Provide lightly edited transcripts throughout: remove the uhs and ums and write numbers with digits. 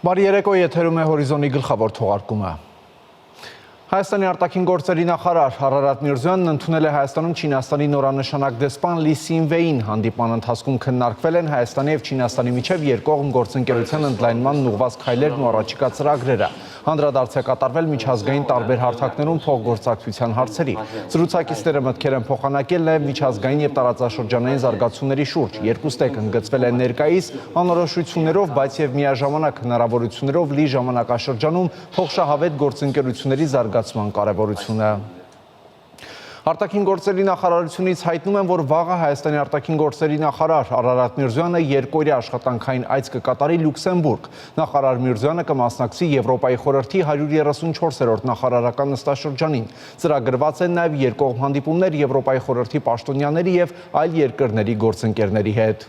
Բարի երեկո, եթերում է հորիզոնի գլխավոր թողարկումը։ Հայաստանի արտաքին գործերի նախարար Արարատ Միրզոյանն ընդունել է Հայաստանում Չինաստանի նորանշանակ դեսպան Լի Սինվեին։ Հանդիպման ընթացքում քննարկվել են Հայաստանի և Չինաստանի միջև երկկողմ գործընկերության ընդլայնման ուղղված քայլերն ու առաջիկա ծրագրերը։ Անդրադարձ է կատարվել միջազգային տարբեր հարթակներում փոխգործակցության հարցերի։ Զրուցակիցները մտքեր են փոխանակել նաև միջազգային և տարածաշրջանային զարգացումների շուրջ։ Երկու ստեկ ընդգծվել են ներկայիս անորոշություններով, բայց և միաժամանակ հնարավորություններով լի ժամանակաշրջանում փոխշահավետ գործընկերությունների զարգացման կարևորությունը։ Արտաքին գործերի նախարարությունից հայտնում են, որ վաղը Հայաստանի արտաքին գործերի նախարար Արարատ Միրզոյանը երկօրյա աշխատանքային այց կկատարի Լյուքսեմբուրգ։ Նախարար Միրզոյանը կմասնակցի Եվրոպայի խորհրդի 134-րդ նախարարական նստաշրջանին։ Ծրագրված են նաև երկկողմ հանդիպումներ Եվրոպայի խորհրդի պաշտոնյաների և այլ երկրների գործընկերների հետ։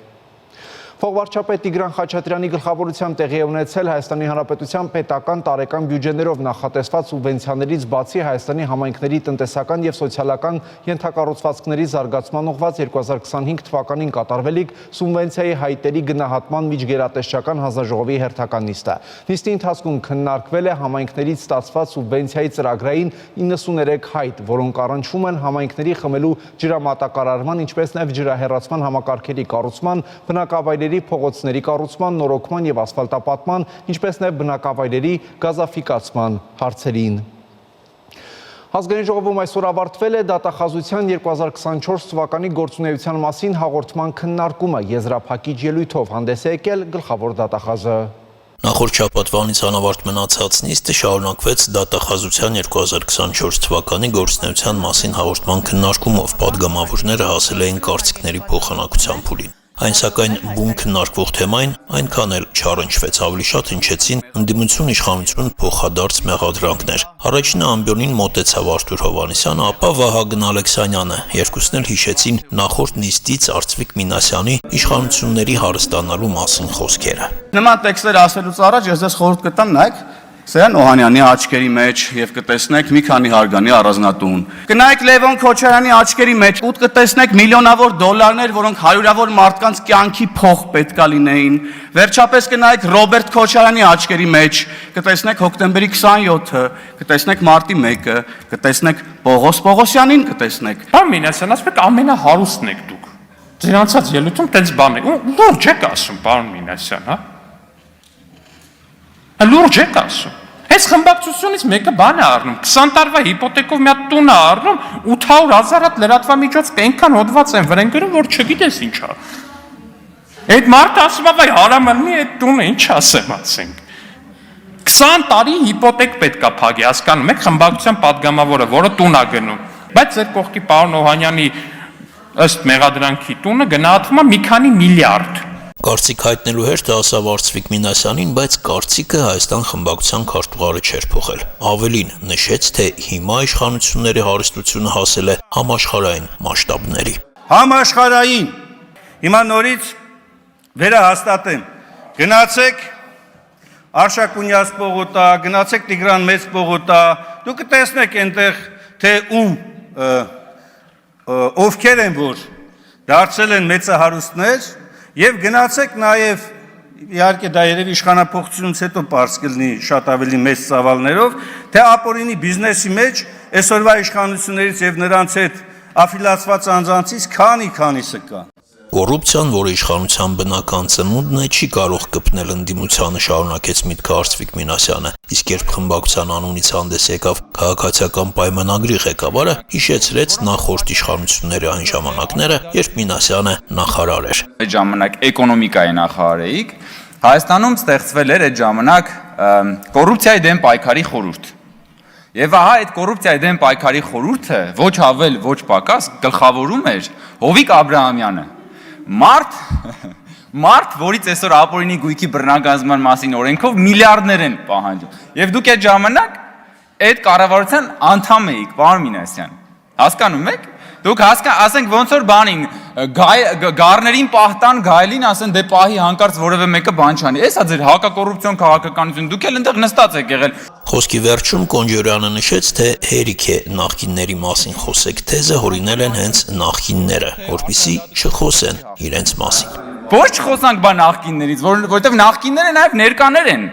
Փոխվարչապետ Տիգրան Խաչատրյանի գլխավորությամբ տեղի է ունեցել Հայաստանի Հանրապետության պետական տարեկան բյուջեներով նախատեսված սուբվենցիաներից բացի Հայաստանի համայնքների տնտեսական և սոցիալական ենթակառուցվածքների զարգացման ուղղված 2025 թվականին կատարվելիք սուբվենցիայի հայտերի գնահատման միջգերատեսչական հանձնաժողովի հերթական նիստը։ Նիստի ընթացքում քննարկվել է համայնքներից ստացված սուբվենցիայի ծրագրային 93 հայտ, որոնք առնչվում են համայնքների խմելու ջրամատակարարման, ինչպես նաև ջրահեռացման համակարգերի կառուցման, բնակավայրերի փողոցների կառուցման, նորոգման և ասֆալտապատման, ինչպես նաև բնակավայրերի գազաֆիկացման հարցերին։ Ազգային ժողովում այսօր ավարտվել է դատախազության 2024 թվականի գործունեության մասին հաղորդման քննարկումը։ Եզրափակիչ ելույթով հանդես է եկել գլխավոր դատախազը։ Նախորդ շաբաթվանից անավարտ մնացած նիստը շարունակվեց դատախազության 2024 թվականի գործունեության մասին հաղորդման քննարկումով։ Պատգամավորները հասել էին կարծիքների փոխանակության փուլին։ Այն սակայն բուն քննարկվող թեմային այնքան էլ չառնչվեց, ավելի շատ հնչեցին ընդդիմություն իշխանություն փոխադարձ մեղադրանքներ։ Առաջինը ամբիոնին մոտեցավ Արթուր Հովհաննիսյանը, ապա Վահագն Ալեքսանյանը։ Երկուսն էլ հիշեցին նախորդ նիստից Արծվիկ Մինասյանի իշխանությունների հարստանալու մասին խոսքերը։ Նման տեքստեր ասելուց առաջ ես ձեզ խորհուրդ կտամ նայեք Սերան Օհանյանի աչքերի մեջ եւ կտեսնեք մի քանի հարգանի առանձնատուն։ Գնայեք Լևոն Քոչարյանի աչքերի մեջ ու կտեսնեք միլիոնավոր դոլարներ, որոնք հարյուրավոր մարդկանց կյանքի փող պետքա լինեին։ Վերջապես գնայեք Ռոբերտ Քոչարյանի աչքերի մեջ, կտեսնեք հոկտեմբերի 27-ը, կտեսնեք մարտի 1-ը, կտեսնեք Պողոս Պողոսյանին կտեսնեք։ Պարոն Մինասյան, ասում եք ամենահարուստն եք դուք։ Ձեր անցած ելույթում տենց բան է։ Լուրջ եք ասում, պարոն Մինասյան, հա։ Լուրջ եք ասում։ Այս խմբակցությունից մեկը բան է առնում, 20 տարվա հիպոթեկով մի հատ տուն է առնում, 800,000 հատ լրատվամիջոց կենքան հոդված են վրան գրում, որ չգիտես ինչ է։ Այդ մարդը ասում է, վայ հարամալնի այդ տունը ինչ ասեմ ասենք։ 20 տարի հիպոթեք պետքա փակի, հասկանում եք, խմբակցության падգամավորը, որը տուն է գնում։ Բայց ձեր կողքի պարոն Օհանյանի ըստ մեղադրանքի տունը գնահատվում է մի քանի միլիարդ։ Կարծիք հայտնելու հերթը ասավ Արծվիկ Մինասյանին, բայց կարծիքը Հայաստան խմբակցության քարտուղարը չէր փոխել։ Ավելին նշեց, թե հիմա իշխանությունների հարստությունը հասել է համաշխարհային մասշտաբների։ Համաշխարհային։ Հիմա նորից վերահաստատեմ։ Գնացեք Արշակունյաց պողոտա, գնացեք Տիգրան Մեծ պողոտա, դուք կտեսնեք այնտեղ, թե ովքեր են, որ դարձել են մեծահարուստներ, եւ գնացեք նաեւ իհարկե դա երևի իշխանապողությունից հետո པարզ կլինի շատ ավելի մեծ ծավալներով, թե ապօրինի բիզնեսի մեջ այսօրվա իշխանություններից եւ նրանց հետ աֆիլացված անձանցից քանիսը կա։ Կոռուպցիան, որը իշխանության բնական ծնունդն է, չի կարող կպնել ընդդիմությանը, շարունակեց միտքը Արծվիկ Մինասյանը, իսկ երբ խմբակցության անունից հանդես եկավ քաղաքացիական պայմանագրի ղեկավարը, հիշեցրեց նախորդ իշխանությունների այն ժամանակները, երբ Մինասյանը նախարար էր։ Այդ ժամանակ էկոնոմիկայի նախարար էիք, Հայաստանում ստեղծվել էր այդ ժամանակ կոռուպցիայի դեմ պայքարի խորհուրդ։ Եվ ահա այդ կոռուպցիայի դեմ պայքարի խորհուրդը ոչ ավել, ոչ պակաս գլխավորում էր Հովիկ Աբրահամյանը։ Մարդ, որից այսօր ապօրինի գույքի բռնագազման մասին օրենքով միլիարդներ են պահանջում։ Եվ դուք այդ ժամանակ այդ կառավարության անդամ էիք, պարոն Մինասյան։ Հասկանում եք։ Դուք ասենք ոնց որ բանին գառներին պահտան գայլին ասեն դե պահի հանկարծ որևէ մեկը բան չանի։ Էսա ձեր հակակոռուպցիոն քաղաքականություն, դուք էլ այնտեղ նստած եք եղել։ Խոսքի վերջում Կոնջորյանը նշեց, թե հերիք է նախկինների մասին խոսեք, թեզը հորինել են հենց նախկինները, որպեսզի չխոսեն իրենց մասին։ Ոչ չխոսանք բա նախկիններից, որովհետև նախկինները նաև ներկաներ են։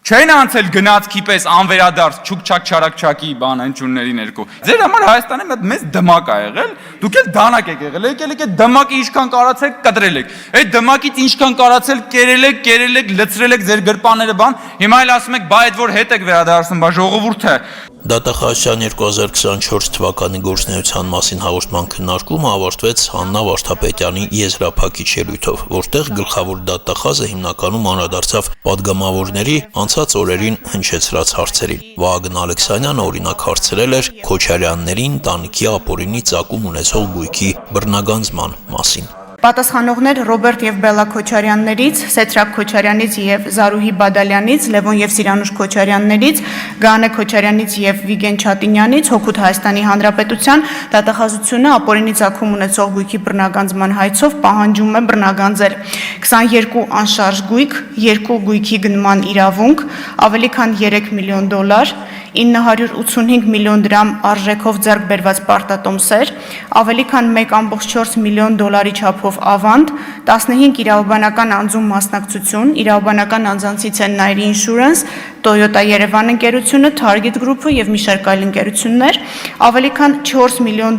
Չեն անցել գնացքի պես անվերադարձ չուկչակ չարակչակի բան հնչյունների ներքո։ Ձեր համար Հայաստանը մեծ դմակ ա եղել, դուք էլ դանակ եք եղել, եկել եք այդ դմակը ինչքան կարացել կտրել եք։ Այդ դմակից ինչքան կարացել կերել եք, լցրել եք ձեր գրպանները բան, հիմա էլ ասում եք բա այդ որ հետ եք վերադարձնում, բա ժողովուրդը։ Դատախազության 2024 թվականի գործունեության մասին հաղորդման քննարկումը ավարտվեց Հաննա Վարդապետյանի եզրափակիչ ելույթով, որտեղ գլխավոր դատախազը հիմնականում անդրադարձավ պատգամավորների անցած օրերին հնչեցրած հարցերին։ Վահագն Ալեքսանյանը օրինակ հարցրել էր Քոչարյանների ընտանիքի ապօրինի ծագում ունեցող գույքի բռնագանձման մասին։ Պատասխանողներ Ռոբերտ եւ Բելլա Քոչարյաններից, Սեթրակ Քոչարյանից եւ Զարուհի Բադալյանից, Լևոն եւ Սիրանուշ Քոչարյաններից, Գանե Քոչարյանից եւ Վիգեն Չատինյանից, Հօգուտ Հայաստանի Հանրապետության դատախազությունը ապօրինի ծագում ունեցող գույքի բռնագանձման հայցով պահանջում է բռնագանձել 22 անշարժ գույք, 2 գույքի գնման իրավունք, ավելի քան $3 միլիոն, 985 միլիոն դրամ արժեքով ձեռք բերված պարտատոմսեր, ավելի քան $1.4 միլիոն չափով ավանդ, 15 իրավաբանական անձում մասնակցություն, իրավաբանական անձանցից են Nairi Insurance, Toyota Երևան ընկերությունը, Target Group-ը եւ մի շարք այլ ընկերություններ, ավելի քան $4 միլիոն,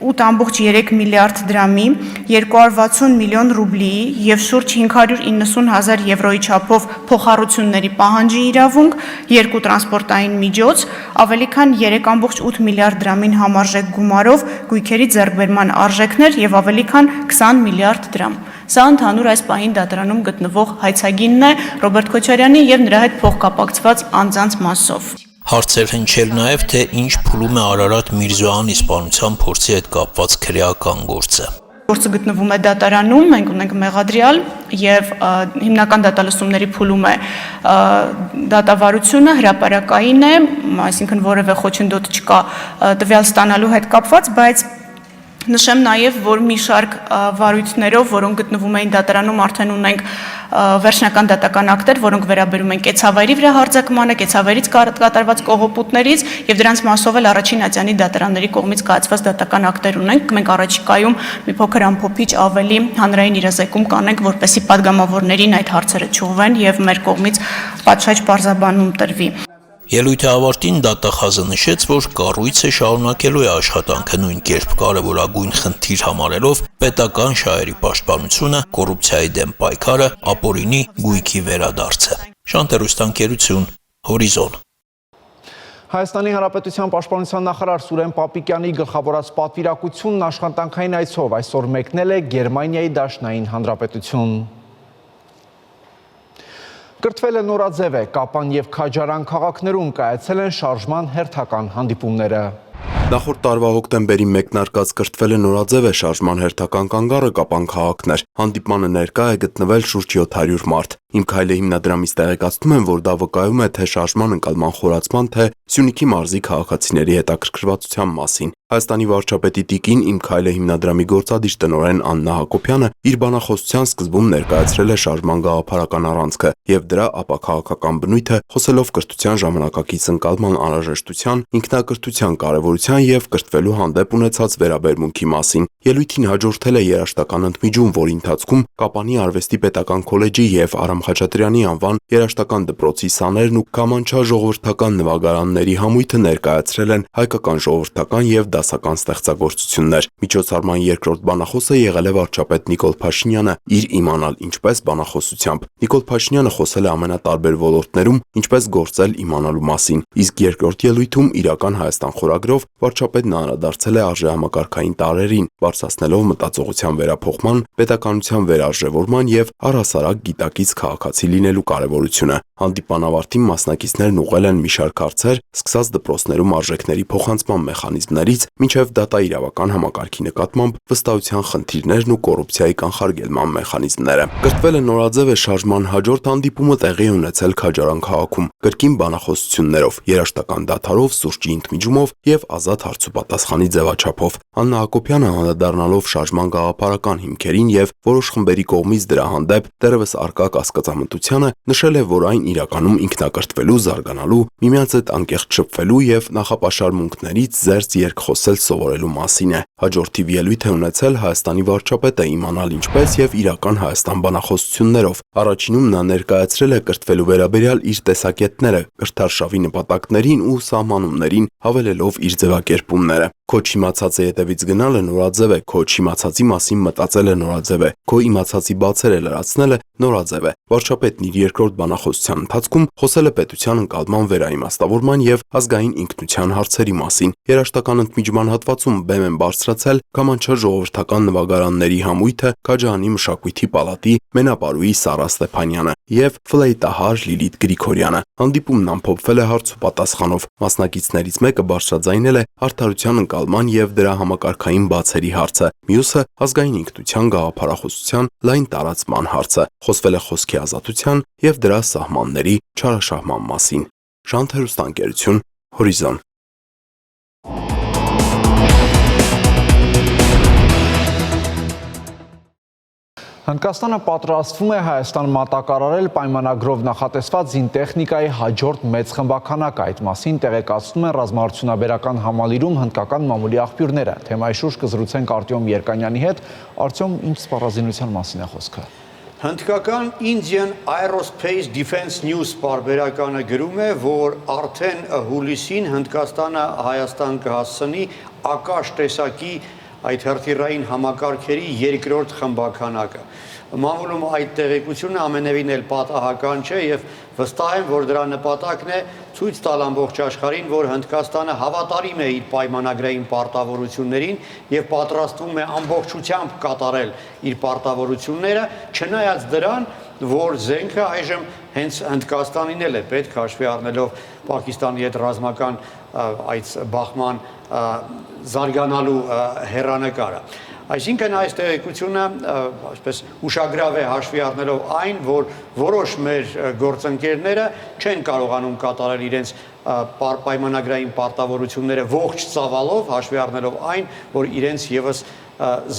8.3 միլիարդ դրամի, 260 միլիոն ռուբլի եւ շուրջ 590,000 եվրոյի չափով փոխառությունների պահանջի իրավունք, 2 տրանսպորտային միջոց, ավելի քան 3.8 միլիարդ դրամին համարժեք գումարով գույքերի ձեռքբերման արժեքներ եւ ավելի քան 20 միլիարդ դրամ։ Սա ընդհանուր այս պահին դատարանում գտնվող հայցագինն է Ռոբերտ Քոչարյանի եւ նրա հետ փոխկապակցված անձանց մասով։ Հարցեր հնչել նաև, թե ինչ փուլում է Արարատ Միրզոյանի սպանության փորձի հետ կապված քրեական գործը։ Գործը գտնվում է դատարանում, մենք ունենք մեղադրյալ եւ հիմնական դատալսումների փուլում է դատավարությունը, հրապարակային է, այսինքն որևէ խոչընդոտ չկա տվյալ ստանալու հետ կապված, բայց նշեմ նաև, որ մի շարք վարույթներով, որոնք գտնվում էին դատարանում, արդեն ունենք վերջնական դատական ակտեր, որոնք վերաբերում են կեցավայրի վրա հարձակմանը, կեցավայրից կատարված կողոպուտներից եւ դրանց մասով էլ առաջին ատյանի դատարանների կողմից կայացված դատական ակտեր ունենք։ Մենք առաջիկայում մի փոքր ամփոփիչ ավելի հանրային իրազեկում կանենք, որպեսզի падգամավորներին այդ հարցերը չուղղվեն եւ մեր կողմից պատշաճ պարզաբանում տրվի։ Ելույթի ավարտին դատախազը նշեց, որ կառույցը շարունակելու է աշխատանքը նույն կերպ կարևորագույն խնդիր համարելով պետական շահերի պաշտպանությունը, կոռուպցիայի դեմ պայքարը, ապօրինի գույքի վերադարձը։ Շանթերոստանկերություն, Հորիզոն։ Հայաստանի Հանրապետության պաշտպանության նախարար Սուրեն Պապիկյանի գլխավորած պատվիրակությունն աշխատանքային այցով այսօր մեկնել է Գերմանիայի Դաշնային Հանրապետություն։ Կրթվել է նորաձև է, Կապան և Քաջարան քաղաքներում կայացել են շարժման հերթական հանդիպումները։ Նախորդ տարվա հոկտեմբերի մեկնարկած կրթվել է նորաձև է շարժման հերթական կանգառը Կապան քաղաքներ։ Հանդիպմանը ներկա է գտնվել շուրջ 700 մարդ։ Իմ քայլը հիմնադրամից տեղեկացնում են, որ դա վկայում է թե շարժման ընկալման խորացման, թե Սյունիքի մարզի քաղաքացիների հետաքրքրվածության մասին։ Հայաստանի վարչապետի տիկին Իմ քայլը հիմնադրամի գործադիր տնօրեն Աննա Հակոբյանը իր բանախոսության սկզբում ներկայացրել է շարժման գաղափարական առանցքը եւ դրա ապաքաղաքական բնույթը, խոսելով կրթության ժամանակակից ընկալման անհրաժեշտության, ինքնակրթության կարևորության եւ կրթվելու հանդեպ ունեցած վերաբերմունքի մասին։ Ելույթին հաջորդել է երաժշտական ընդմիջում, որի ընթացքում Կապանի արվեստի պետական քոլեջի եւ Արամ Խաչատրյանի անվան երաժշտական դպրոցի սաներն ու Կամանչա ժողովրդական նվագարանների համույթը ներկայացրել են հայկական ժողովրդական եւ դասական ստեղծագործություններ։ Միջոցառման երկրորդ բանախոսը եղել է վարչապետ Նիկոլ Փաշինյանը իր իմանալ ինչպես բանախոսությամբ։ Նիկոլ Փաշինյանը խոսել է ամենատարբեր ոլորտներում ինչպես գործել իմանալու մասին, իսկ երկրորդ ելույթում իրական Հայաստան խորագրով վարչապետն անդրադարձել է արժեհամակարգային տարրերին, բարձրացնելով մտածողության վերափոխման, պետականության վերարժևորման եւ առհասարակ գիտակից քաղաքացի լինելու կարեւորությունը։ Հանդիպան ավարտին մասնակիցներն ուղղել են մի շարք հարցեր, սկսած դպրոցներում արժեքների փոխանցման մեխանիզմներից մինչև դատաիրավական համակարգի նկատմամբ վստահության խնդիրներն ու կոռուպցիայի կանխարգելման մեխանիզմները։ Կրթվել է նորաձև է շարժման հաջորդ հանդիպումը տեղի ունեցել Քաջարան քաղաքում, կրկին բանախոսություններով, երաժշտական դադարով, սուրճի ընդմիջումով եւ ազատ հարցուպատասխանի ձևաչափով։ Աննա Հակոբյանը անդրադառնալով շարժման գաղափարական հիմքերին եւ որոշ խմբերի կողմից դրա հանդեպ դեռևս արկա կասկածամտությանը, նշել է, որ այն իրականում ինքնակրթվելու, զարգանալու, միմյանց հետ անկեղծ շփվելու եւ նախապաշարմունքներից զերծ երգ խոսել սովորելու մասին է։ Հաջորդիվ ելույթ է ունեցել Հայաստանի վարչապետը իմանալ ինչպես եւ իրական Հայաստան բանախոսություններով։ Առաջինում նա ներկայացրել է կրթվելու վերաբերյալ իր տեսակետները, կրթարշավի նպատակներին ու սահմանումներին, հավելելով իր ձևակերպումները։ Քո չիմացածը հետևից գնալը նորաձև է, քո չիմացածի մասին մտածելը նորաձև է, քո իմացածի բացերը լրացնելը նորաձև է։ Վարչապետն իր երկրորդ բանախոսության ընթացքում խոսել է պետության ընկալման վերաիմաստավորման եւ ազգային ինքնության հարցերի մասին։ Երաժշտական ընդմիջման հատվածում բեմ են բարձրացել Քամանչար ժողովրդական նվագարանների համույթը, Քաջարանի մշակույթի պալատի մենապարուհի Սարա Ստեփանյանը եւ ֆլեյտահար Լիլիթ Գրիգորյանը։ Հանդիպումն ամփոփվել է հարց ու պատասխանով։ Մասնակիցներից մեկը բարձրաձայնել է արդարության ընկալման եւ դրա համակարգային բացերի հարցը, մյուսը ազգային ինքնության գաղափարախոսության լայն տարածման հարցը։ Խոսվել է խոսքի ազատության եւ դրա սահմանների չարաշահման մասին։ Շանթ հեռուստաընկերություն Հորիզոն։ Հնդկաստանը պատրաստվում է Հայաստան մատակարարել պայմանագրով նախատեսված զինտեխնիկայի հաջորդ մեծ խմբաքանակ։ Այդ մասին տեղեկացնում են ռազմաարդյունաբերական համալիրում հնդկական մամուլի աղբյուրները։ Թեմայի շուրջ կզրուցենք Արտյոմ Երկանյանի հետ։ Արտյոմ, ինչ սպառազինության մասին է խոսքը։ Հնդկական Indian Aerospace Defense News պարբերականը գրում է, որ արդեն հուլիսին Հնդկաստանը Հայաստան կհասցնի Ակաշ տեսակի այդ հրթիռային համակարգերի երկրորդ խմբաքանակը։ Մամուլում այդ տեղեկությունը ամենևին էլ պատահական չէ եւ վստահ եմ, որ դրա նպատակն է ցույց տալ ամբողջ աշխարհին, որ Հնդկաստանը հավատարիմ է իր պայմանագրային պարտավորություններին եւ պատրաստվում է ամբողջությամբ կատարել իր պարտավորությունները, չնայած դրան, որ զենքը այժմ հենց Հնդկաստանին էլ է պետք հաշվի առնելով Պակիստանի հետ ռազմական այդ բախման զարգանալու հեռանկարը։ Այսինքն այս տեղեկությունը այսպես ուշագրավ է հաշվի առնելով այն, որ որոշ մեր գործընկերները չեն կարողանում կատարել իրենց պայմանագրային պարտավորությունները ողջ ծավալով, հաշվի առնելով այն, որ իրենց եւս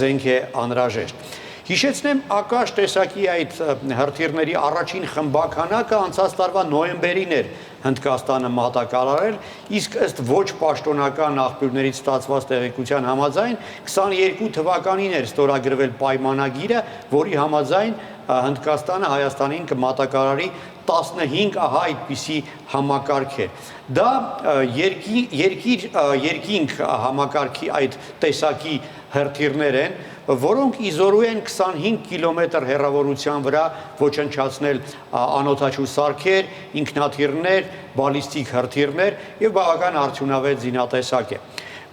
զենք է անհրաժեշտ։ Հիշեցնեմ Ակաշ տեսակի այդ հրթիռների առաջին խմբաքանակը անցած տարվա նոյեմբերին էր Հնդկաստանը մատակարարել, իսկ ըստ ոչ պաշտոնական աղբյուրներից ստացված տեղեկության համաձայն 22 թվականին էր ստորագրվել պայմանագիրը, որի համաձայն Հնդկաստանը Հայաստանին կմատակարարի 15 այդպիսի համակարգեր։ Դա երկինք համակարգի այդ տեսակի հրթիռներ են, որոնք իզորու են 25 կիլոմետր հեռավորության վրա ոչնչացնել անօդաչու սարքեր, ինքնաթիռներ, բալիստիկ հրթիռներ եւ բավական արդյունավետ զինատեսակ է։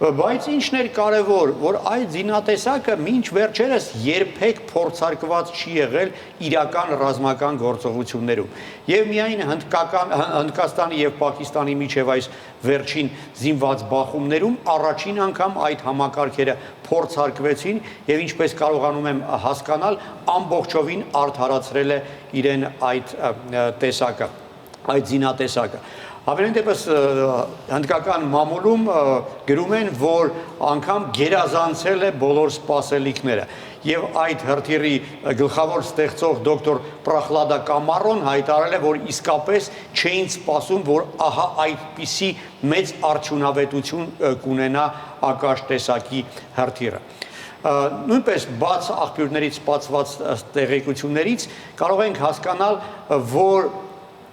Բայց ինչն էր կարևոր, որ այդ զինատեսակը մինչ վերջերս երբեք փորձարկված չի եղել իրական ռազմական գործողություններում։ Եվ միայն Հնդկաստանի եւ Պակիստանի միջև այս վերջին զինված բախումներում առաջին անգամ այդ համակարգերը փորձարկվեցին եւ ինչպես կարողանում եմ հասկանալ, ամբողջովին արդարացրել է իրեն այդ տեսակը, այդ զինատեսակը։ Հավելին դեպս հնդկական մամուլում գրում են, որ անգամ գերազանցել է բոլոր սպասելիքները եւ այդ հրթիռի գլխավոր ստեղծող դոկտոր Պրախլադա Կամարոն հայտարարել է, որ իսկապես չէին սպասում, որ ահա այդպիսի մեծ արդյունավետություն կունենա Ակաշ տեսակի հրթիռը։ Նույնպես բաց աղբյուրներից ստացված տեղեկություններից կարող ենք հասկանալ, որ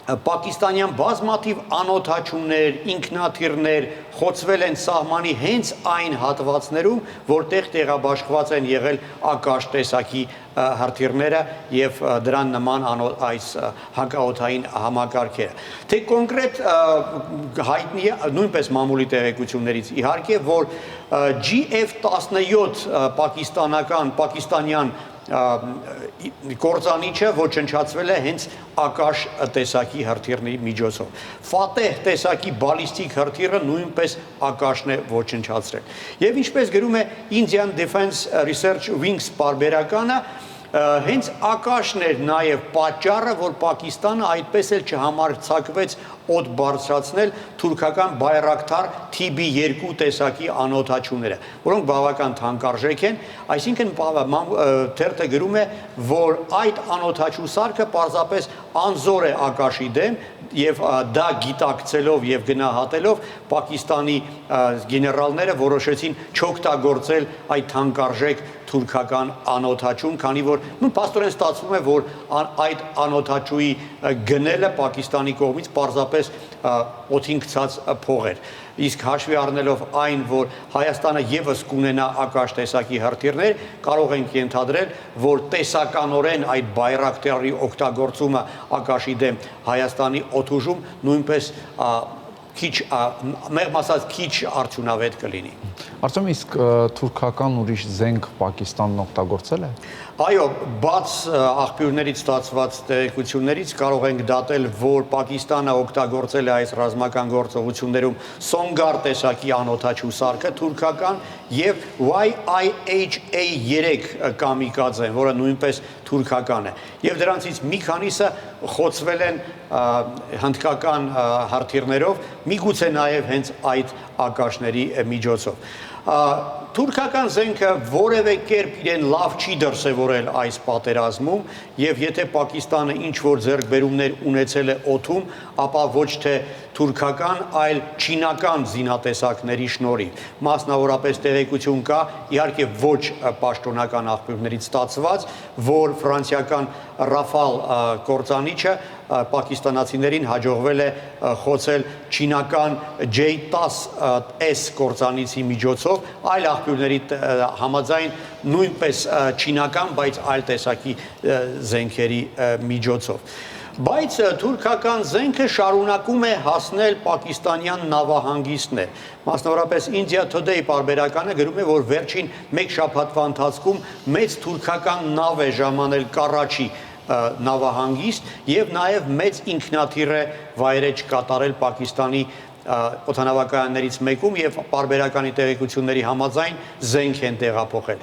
Պակիստանյան բազմաթիվ անօդաչուներ, ինքնաթիռներ խոցվել են սահմանի հենց այն հատվածներում, որտեղ տեղաբաշխված են եղել Ակաշ տեսակի հրթիռները եւ դրան նման այս հակաօդային համակարգերը։ Թե կոնկրետ հայտնի է նույնպես մամուլի տեղեկություններից իհարկե, որ GF-17 պակիստանյան կործանիչը ոչնչացվել է հենց Ակաշ տեսակի հրթիռի միջոցով։ Ֆատեհ տեսակի բալիստիկ հրթիռը նույնպես Ակաշն է ոչնչացրել։ Եվ ինչպես գրում է Indian Defense Research Wings պարբերականը, Հենց ակաշն էր նաև պատճառը, որ Պակիստանը այդպես էլ չհամարձակվեց օդ բարձրացնել թուրքական Բայրակթար TB2 տեսակի անօդաչուները, որոնք բավական թանկարժեք են, այսինքն թերթը գրում է, որ այդ անօդաչու սարքը պարզապես անզոր է ակաշի դեմ եւ դա գիտակցելով եւ գնահատելով Պակիստանի գեներալները որոշեցին չօգտագործել այդ թանկարժեք թուրքական անօդաչուն, քանի որ փաստորեն ստացվում է, որ այդ անօդաչուի գնելը Պակիստանի կողմից պարզապես օդին գցած փող էր։ Իսկ հաշվի առնելով այն, որ Հայաստանը եւս կունենա ակաշ տեսակի հրթիռներ, կարող ենք ենթադրել, որ տեսականորեն այդ Բայրակտարի օգտագործումը ակաշի դեմ Հայաստանի օդուժում նույնպես մեղմ ասած քիչ արդյունավետ կլինի։ Արդյոք իսկ թուրքական ուրիշ զենք Պակիստանն օգտագործել է։ Այո, բաց աղբյուրներից ստացված տեղեկություններից կարող ենք դատել, որ Պակիստանը օգտագործել է այս ռազմական գործողություններում Սոնգար տեսակի անօդաչու սարքը թուրքական եւ YIHA-3 կամիկադզեն, որը նույնպես թուրքական է։ Եվ դրանցից մի քանիսը խոցվել են հնդկական հրթիռներով, միգուցե նաև հենց այդ ակաշների միջոցով։ Թուրքական զենքը որևէ կերպ իրեն լավ չի դրսևորել այս պատերազմում եւ եթե Պակիստանը ինչ որ ձեռքբերումներ ունեցել է օդում, ապա ոչ թե թուրքական, այլ չինական զինատեսակների շնորհիվ։ Մասնավորապես տեղեկություն կա, իհարկե ոչ պաշտոնական աղբյուրներից ստացված, որ ֆրանսիական Ռաֆալ կործանիչը պակիստանացիներին հաջողվել է խոցել չինական J-10S կործանիչի միջոցով, այլ աղբյուրների համաձայն նույնպես չինական, բայց այլ տեսակի զենքերի միջոցով։ Բայց թուրքական զենքը շարունակում է հասնել պակիստանյան նավահանգիստներ։ Մասնավորապես India Today պարբերականը գրում է, որ վերջին մեկ շաբաթվա ընթացքում մեծ թուրքական նավ է ժամանել Կարաչի նավահանգիստ եւ նաեւ մեծ ինքնաթիռ է վայրեջ կատարել Պակիստանի օդանավակայաններից մեկում եւ պարբերականի տեղեկությունների համաձայն զենք են տեղափոխել։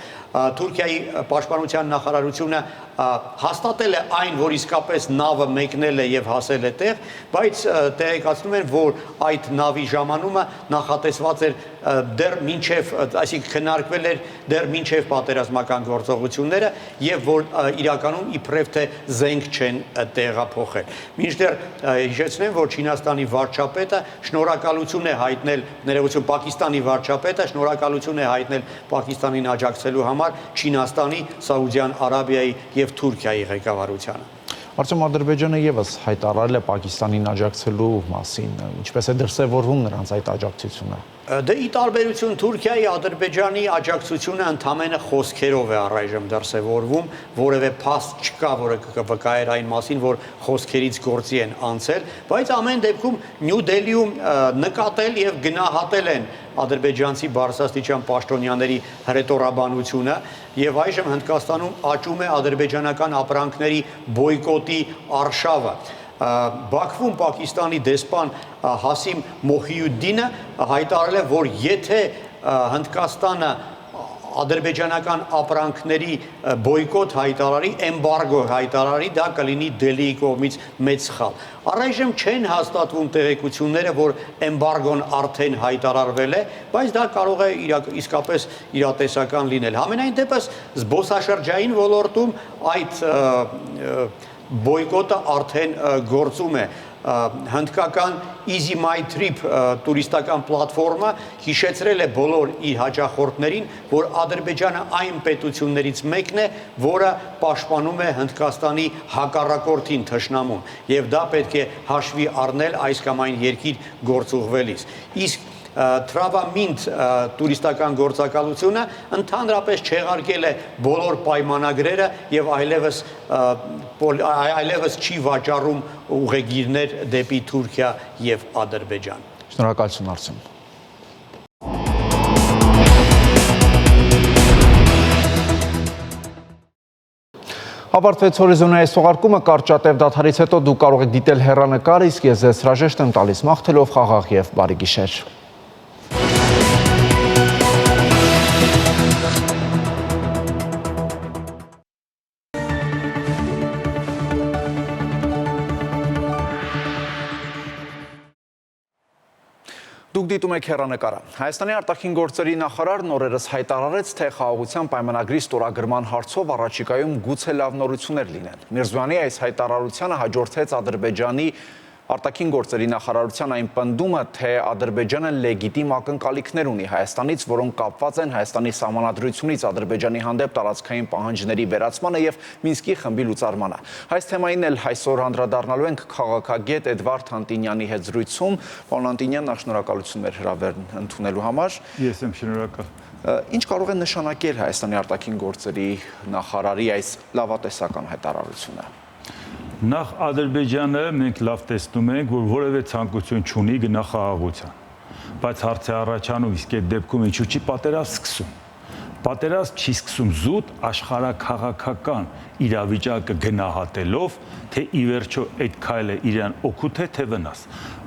Թուրքիայի պաշտպանության նախարարությունը հաստատել է այն, որ իսկապես նավը մեկնել է եւ հասել է տեղ, բայց տեղեկացնում են, որ այդ նավի ժամանումը նախատեսված էր դեռ մինչև, այսինքն քննարկվել էր դեռ մինչև պատերազմական գործողությունները եւ որ իրականում իբրև թե զենք չեն տեղափոխել։ Մինչդեռ հիշեցնեմ, որ Չինաստանի վարչապետը շնորհակալություն է հայտնել, ներողություն, Պակիստանի վարչապետը շնորհակալություն է հայտնել Պակիստանին աջակցելու համար Չինաստանի, Սաուդյան Արաբիայի եւ Թուրքիայի ղեկավարությանը։ Արդյոք Ադրբեջանը եւս հայտարարել է Պակիստանին աջակցելու մասին, ինչպես է դրսևորվում նրանց այդ աջակցությունը։ Դե ի տարբերություն Թուրքիայի, Ադրբեջանի աջակցությունը ընդամենը խոսքերով է առայժմ դրսևորվում, որևէ փաստ չկա, որը կվկայեր այն մասին, որ խոսքերից գործի են անցել, բայց ամեն դեպքում Նյու Դելիում նկատել եւ գնահատել են ադրբեջանցի բարձրաստիճան պաշտոնյաների հռետորաբանությունը եւ այժմ Հնդկաստանում աճում է ադրբեջանական ապրանքների բոյկոտի արշավը։ Բաքվում Պակիստանի դեսպան Հասիմ Մոհիուդդինը հայտարարել է, որ եթե Հնդկաստանը ադրբեջանական ապրանքների բոյկոտ հայտարարի, էմբարգո հայտարարի, դա կլինի Դելիի կողմից մեծ սխալ։ Առայժմ չեն հաստատվում տեղեկությունները, որ էմբարգոն արդեն հայտարարվել է, բայց դա կարող է իսկապես իրատեսական լինել։ Համենայն դեպս զբոսաշրջային ոլորտում այդ բոյկոտը արդեն գործում է։ Հնդկական Easy My Trip տուրիստական պլատֆորմը հիշեցրել է բոլոր իր հաճախորդներին, որ Ադրբեջանը այն պետություններից մեկն է, որը պաշտպանում է Հնդկաստանի հակառակորդին թշնամուն, եւ դա պետք է հաշվի առնել այս կամ այն երկիր գործուղվելիս։ Իսկ Travamint տուրիստական գործակալությունը ընդհանրապես չեղարկել է բոլոր պայմանագրերը եւ այլևս չի վաճառում ուղեգիրներ դեպի Թուրքիա եւ Ադրբեջան։ Շնորհակալություն Արսեն։ Ավարտվեց հորիզոնային թողարկումը, կարճատև դադարից հետո դուք կարող եք դիտել հեռանկար, իսկ ես ձեզ հրաժեշտ եմ տալիս մաղթելով խաղաղ եւ բարի գիշեր։ Դուք դիտում եք հեռանկարը։ Հայաստանի արտաքին գործերի նախարարն օրերս հայտարարեց, թե խաղաղության պայմանագրի ստորագրման հարցով առաջիկայում գուցե լավ նորություններ լինեն։ Միրզոյանի այս հայտարարությանը հաջորդեց Ադրբեջանի արտաքին գործերի նախարարության այն պնդումը, թե Ադրբեջանը լեգիտիմ ակնկալիքներ ունի Հայաստանից, որոնք կապված են Հայաստանի սահմանադրությունից Ադրբեջանի հանդեպ տարածքային պահանջների վերացմանը եւ Մինսկի խմբի լուծարմանը։ Այս թեմային էլ այսօր անդրադառնալու ենք քաղաքագետ Էդվարդ Անտինյանի հետ զրույցում։ Պարոն Անտինյան, շնորհակալություններ հրավերն ընդունելու համար։ Ես եմ շնորհակալ։ Ինչ կարող է նշանակել Հայաստանի արտաքին գործերի նախարարի այս լավատեսական հայտարարությունը։ Նախ Ադրբեջանը մենք լավ տեսնում ենք, որ որևէ ցանկություն չունի գնա խաղաղության, բայց հարց է առաջանում, իսկ այդ դեպքում ինչու չի պատերազմ սկսում։ Պատերազմ չի սկսում զուտ աշխարհաքաղաքական իրավիճակը գնահատելով, թե ի վերջո այդ քայլը իրան օգուտ է, թե վնաս։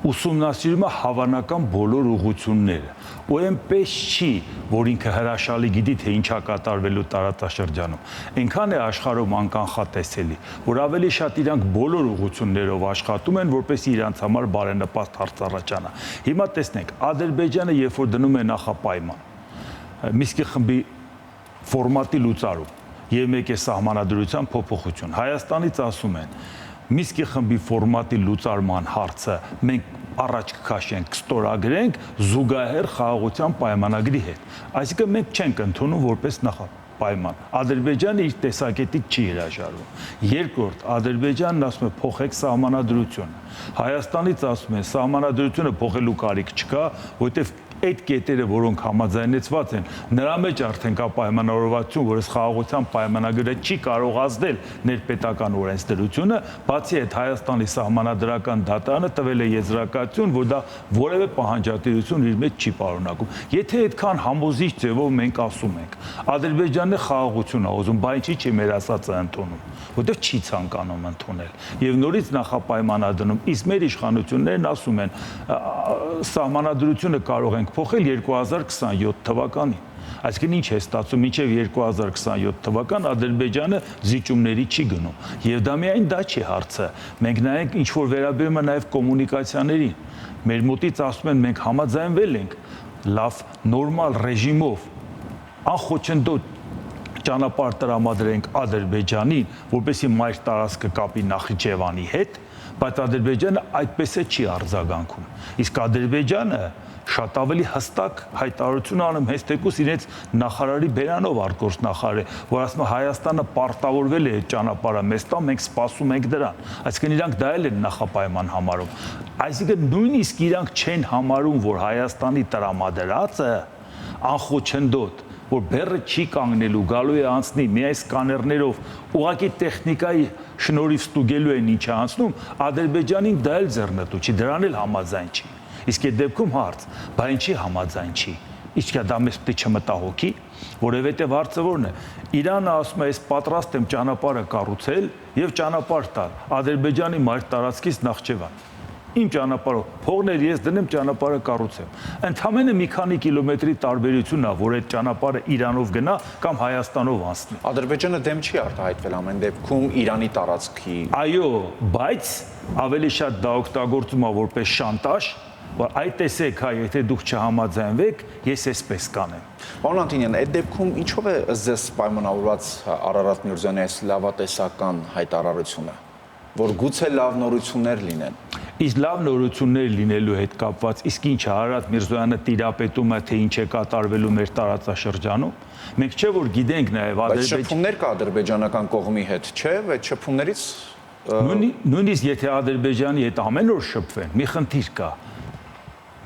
Ուսումնասիրում է հավանական բոլոր ուղղությունները։ Ու այնպես չի, որ ինքը հրաշալի գիտի, թե ինչա կատարվելու տարածաշրջանում։ Այնքան է աշխարհում անկանխատեսելի, որ ավելի շատ իրանք բոլոր ուղղություններով աշխատում են, որպեսզի իրանց համար բարենպաստ հարց առաջանա։ Հիմա տեսնենք, Ադրբեջանը երբ որ դնում է նախապայման, Մինսկի խմբի ֆորմատի լուծարում եւ մեկ է սահմանադրության փոփոխություն։ Հայաստանից ասում են, Մինսկի խմբի ֆորմատի լուծարման հարցը մենք առաջ կքաշենք, կստորագրենք զուգահեռ խաղաղության պայմանագրի հետ։ Այսինքն մենք չենք ընդունում որպես նախապայման։ Ադրբեջանը իր տեսակետից չի հրաժարվում։ Երկրորդ, Ադրբեջանն ասում է փոխեք սահմանադրությունը։ Հայաստանից ասում են սահմանադրությունը փոխելու կարիք չկա, որովհետև այդ կետերը, որոնք համաձայնեցված են, նրա մեջ արդեն կա պայմանավորվածություն, որ այս խաղաղության պայմանագրը չի կարող ազդել ներպետական օրենսդրությունը, բացի այդ Հայաստանի սահմանադրական դատարանը տվել է եզրակացություն, որ դա որևէ պահանջատիրություն իր մեջ չի պարունակում։ Եթե այդքան համոզիչ ձևով մենք ասում ենք, Ադրբեջանն է խաղաղություն է ուզում, բայց ինչի՞ չի մեր ասածը ընդունում, որտեղ չի ցանկանում ընդունել։ Եվ նորից նախապայմանադրում, իսկ մեր իշխանություններն ասում են, սահմանադրությունը կարող են փոխել 2027 թվականին։ Այսինքն ինչ է ստացվում, մինչև 2027 թվական Ադրբեջանը զիջումների չի գնում։ Եվ դա միայն դա չի հարցը։ Մենք նայենք ինչ որ վերաբերում է նաև կոմունիկացիաներին։ Մեր մոտից ասում են մենք համաձայնվել ենք լավ նորմալ ռեժիմով անխոչնդոտ ճանապարհ տրամադրենք Ադրբեջանին, որպեսզի մայր տարածքը կապի Նախիջևանի հետ, բայց Ադրբեջանը այդպես է չի արձագանքում։ Իսկ Ադրբեջանը շատ ավելի հստակ հայտարարություն անում հենց թեկուզ իրենց նախարարի բերանով արտգործնախարարը, որ ասում է Հայաստանը պարտավորվել է այդ ճանապարհը մեզ տա, մենք սպասում ենք դրան։ Այսինքն իրանք դա էլ են նախապայման համարում։ Այսինքն նույնիսկ իրանք չեն համարում, որ Հայաստանի տրամադրածը անխոչնդոտ, որ բեռը չի կանգնելու, գալու է անցնի միայն սկաներներով, ուղղակի տեխնիկայի շնորհիվ ստուգելու են ինչը անցնում, Ադրբեջանին դա էլ ձեռնտու չի, դրան էլ համաձայն չի։ Իսկ այդ դեպքում հարց, բա ինչի համաձայն չի։ Իսկ դա մեզ պետք է չմտահոգի, որովհետև հարցը որն է։ Իրանը ասում է, ես պատրաստ եմ ճանապարհը կառուցել եւ ճանապարհ տալ Ադրբեջանի մայր տարածքից Նախճեվան։ Իմ ճանապարհով փողներ ես դնեմ, ճանապարհը կառուցեմ։ Ընդամենը մի քանի կիլոմետրի տարբերությունն է, որ այդ ճանապարհը Իրանով գնա կամ Հայաստանով անցնի։ Ադրբեջանը դեմ չի արտահայտվել ամեն դեպքում Իրանի տարածքի։ Այո, բայց ավելի շատ դա օգտագործում է որպես շանտաժ, որ այ տեսեք, հա, եթե դուք չհամաձայնվեք, ես էսպես կանեմ։ Պարոն Անտինյան, այդ դեպքում ինչով է ձեզ պայմանավորված Արարատ Միրզոյանի այս լավատեսական հայտարարությունը, որ գուցե լավ նորություններ լինեն։ Իսկ լավ նորություններ լինելու հետ կապված, իսկ ինչ է Արարատ Միրզոյանը տիրապետում է, թե ինչ է կատարվելու մեր տարածաշրջանում։ Մենք չէ որ գիտենք նաև Բայց շփումներ կա ադրբեջանական կողմի հետ, չէ՞, այդ շփումներից նույնիսկ եթե Ադրբեջանի հետ ամեն օր շփվեն, մի խնդիր կա։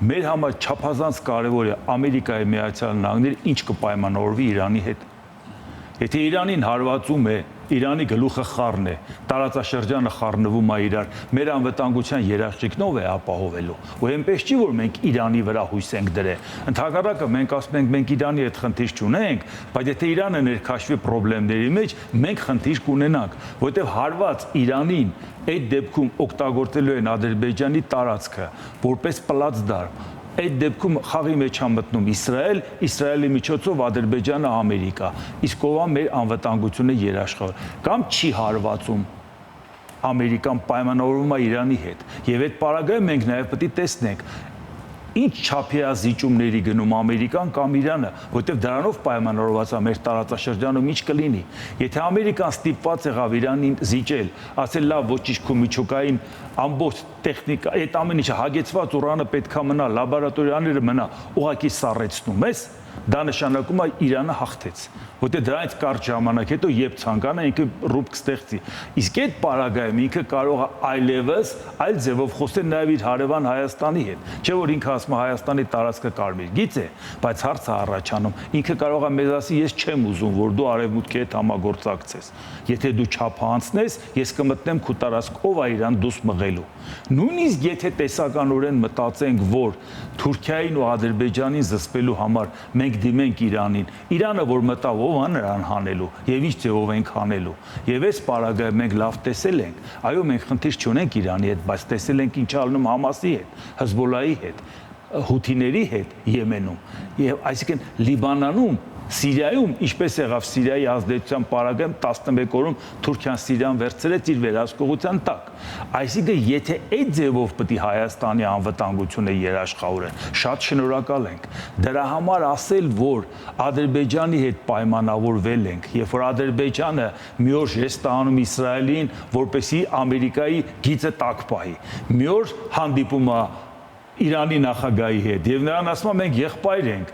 Մեր համար չափազանց կարևոր է Ամերիկայի Միացյալ Նահանգները ինչ կպայմանավորվի Իրանի հետ։ Եթե Իրանին հարվածում է, Իրանի գլուխը խառն է, տարածաշրջանը խառնվում է իրար, մեր անվտանգության երաշխիքնով է ապահովելու։ Ու այնպես չի, որ մենք Իրանի վրա հույս ենք դրել։ Ընդհակառակը մենք ասում ենք, մենք Իրանի հետ խնդիր չունենք, բայց եթե Իրանը ներքաշվի խնդիրների մեջ, մենք խնդիր կունենանք, որովհետև հարված Իրանին այդ դեպքում օգտագործելու են Ադրբեջանի տարածքը որպես պլացդարմ։ Այդ դեպքում խաղի մեջ է մտնում Իսրայել, Իսրայելի միջոցով Ադրբեջանը, Ամերիկա, իսկ ով է մեր անվտանգությունը երաշխավոր, կամ չի հարվածում Ամերիկան պայմանավորվում է Իրանի հետ։ Եվ այդ պարագայում մենք նաև պետք է տեսնենք ինչ չափի է զիջումների գնում Ամերիկան կամ Իրանը, որտեղ դրանով պայմանավորված է մեր տարածաշրջանում ինչ կլինի։ Եթե Ամերիկան ստիպված եղավ Իրանին զիջել, ասել լավ, ոչինչ քո միջուկային ամբողջ տեխնիկա, այդ ամեն ինչը հագեցված ուրանը պետքա մնա, լաբորատորիաները մնա, ուղղակի սառեցնում ես, դա նշանակում է Իրանը հաղթեց, որտեղ դրանից կարճ ժամանակ հետո երբ ցանկանա ինքը ռուբ կստեղծի։ Իսկ այդ պարագայում ինքը կարող է այլևս այլ ձևով խոսել նաև իր հարևան Հայաստանի հետ, չէ՞ որ ինքը ասում է Հայաստանի տարածքը կարմիր գիծ է, բայց հարցը առաջանում, ինքը կարող է մեզ ասի ես չեմ ուզում, որ դու արևմուտքի հետ համագործակցես։ Եթե դու չափը անցնես, ես կմտնեմ քո տարածք, ով է իրան դուրս մղելու։ Նույնիսկ եթե տեսականորեն մտածենք, որ Թուրքիային ու Ադրբեջանին զսպելու համար մենք դիմենք Իրանին, Իրանը որ մտավ, ով է նրան հանելու եւ ինչ ձևով ենք հանելու։ Եվ այս պարագայում մենք լավ տեսել ենք, այո, մենք խնդիր չունենք Իրանի հետ, բայց տեսել ենք ինչ ալնում Համասի հետ, Հեզբոլայի հետ, հութիների հետ Եմենում, եւ այսինքն Լիբանանում, Սիրիայում, ինչպես եղավ Սիրիայի ազդեցության պարագայում 11 օրում Թուրքիան Սիրիան վերցրեց իր վերահսկողության տակ։ Այսինքն, եթե այդ ձևով պետք է Հայաստանի անվտանգությունը երաշխավորեն, շատ շնորհակալ ենք։ Դրա համար ասել, որ Ադրբեջանի հետ պայմանավորվել ենք, երբ որ Ադրբեջանը մի օր ժեստ է անում Իսրայելին, որպեսզի Ամերիկայի գիծը տակ պահի։ Մի օր հանդիպում է Իրանի նախագահի հետ եւ նրան ասում է մենք եղբայր ենք,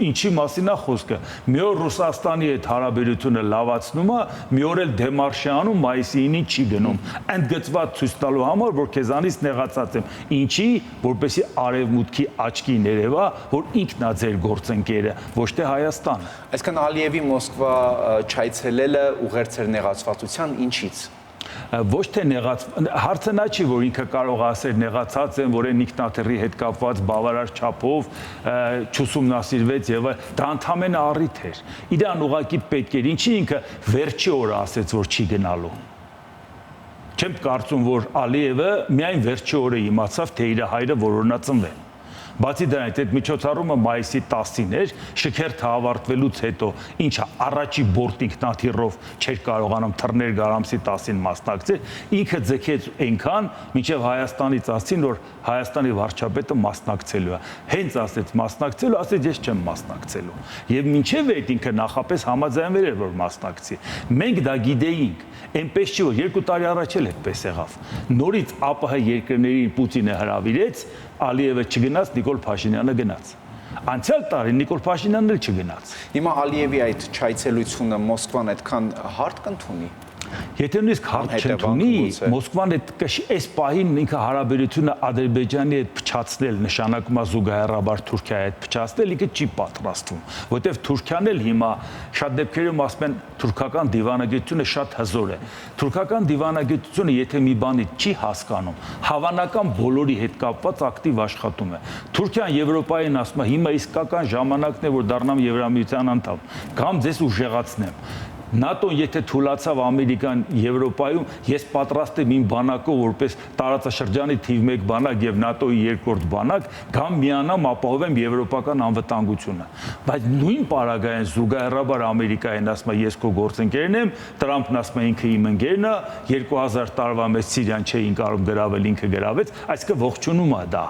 ինչի մասին է խոսքը։ Մի օր Ռուսաստանի հետ հարաբերությունը լավացնում է, մի օր էլ դեմարշ է անում, մայիսի 9-ին չի գնում, ընդգծված ցույց տալու համար, որ քեզանից նեղացած եմ։ Ինչի, որպեսի արևմուտքի աչքի ներևա, որ ինքն է ձեր գործընկերը, ոչ թե Հայաստանը։ Այսինքն Ալիևի Մոսկվա չայցելելը ուղերձ էր նեղացվածության ինչից։ Ոչ թե հարցը նա չի, որ ինքը կարող ասել նեղացած են, որ այն ինքնաթիռի հետ կապված բավարար չափով չուսումնասիրվեց եւ դա ընդհանրապես առիթ էր։ Իրան ուղղակի պետք էր, ինչի ինքը վերջի օրը ասեց, որ չի գնալու։ Չեմ կարծում, որ Ալիևը միայն վերջի օրը իմացավ, թե իր հայրը որոնացնվել է։ Բացի դրանից այդ միջոցառումը մայիսի 10-ին էր, շքերթը ավարտվելուց հետո, ինչը առաջի բորտ ինքնաթիռով չէր կարողանում թռներ Գարամսի 10-ին մասնակցել, ինքը ձգեց այնքան, մինչև Հայաստանից ասին, որ Հայաստանի վարչապետը մասնակցելու է։ Հենց ասեց մասնակցելու, ասեց ես չեմ մասնակցելու։ Եվ մինչև այդ ինքը նախապես համաձայնվել էր, որ մասնակցի։ Մենք դա գիտեինք, այնպես չի, որ 2 տարի առաջ էլ այդպես եղավ։ Նորից ԱՊՀ երկրներին Պուտինը հրավիրեց, Ալիևը չգնաց, Նիկոլ Փաշինյանը գնաց։ Անցյալ տարի Նիկոլ Փաշինյանն էլ չգնաց։ Հիմա Ալիևի այդ չայցելությունը Մոսկվան այդքան հարթ կընդունի։ Եթե նույնիսկ հարց չընդունի, Մոսկվան այս պահին ինքը հարաբերությունը Ադրբեջանի հետ փչացնել, նշանակում է զուգահեռաբար Թուրքիայի հետ փչացնել, ինքը չի պատրաստվում, որտեղ Թուրքիան էլ հիմա շատ դեպքերում ասում են թուրքական դիվանագիտությունը շատ հզոր է։ Թուրքական դիվանագիտությունը, եթե մի բանի չի հասկանում, հավանական բոլորի հետ կապված ակտիվ աշխատում է։ Թուրքիան Եվրոպային ասում է հիմա իսկական ժամանակն է, որ դառնամ Եվրամիության անդամ, կամ ձեզ ուժեղացնեմ։ ՆԱՏՕ-ն եթե թույլացավ Ամերիկան Եվրոպայում, ես պատրաստ եմ իմ բանակով որպես տարածաշրջանի թիվ 1 բանակ եւ ՆԱՏՕ-ի երկրորդ բանակ, կամ միանամ ապահովեմ եվրոպական անվտանգությունը։ Բայց նույն պարագայում զուգահեռաբար Ամերիկային ասում է ես քո գործընկերն եմ, Տրամփն ասում է ինքը իմ ընկերն է, 2000 տարվա մեջ Սիրիան չէին կարող գրավել, ինքը գրավեց, այսինքն ողջունում է դա։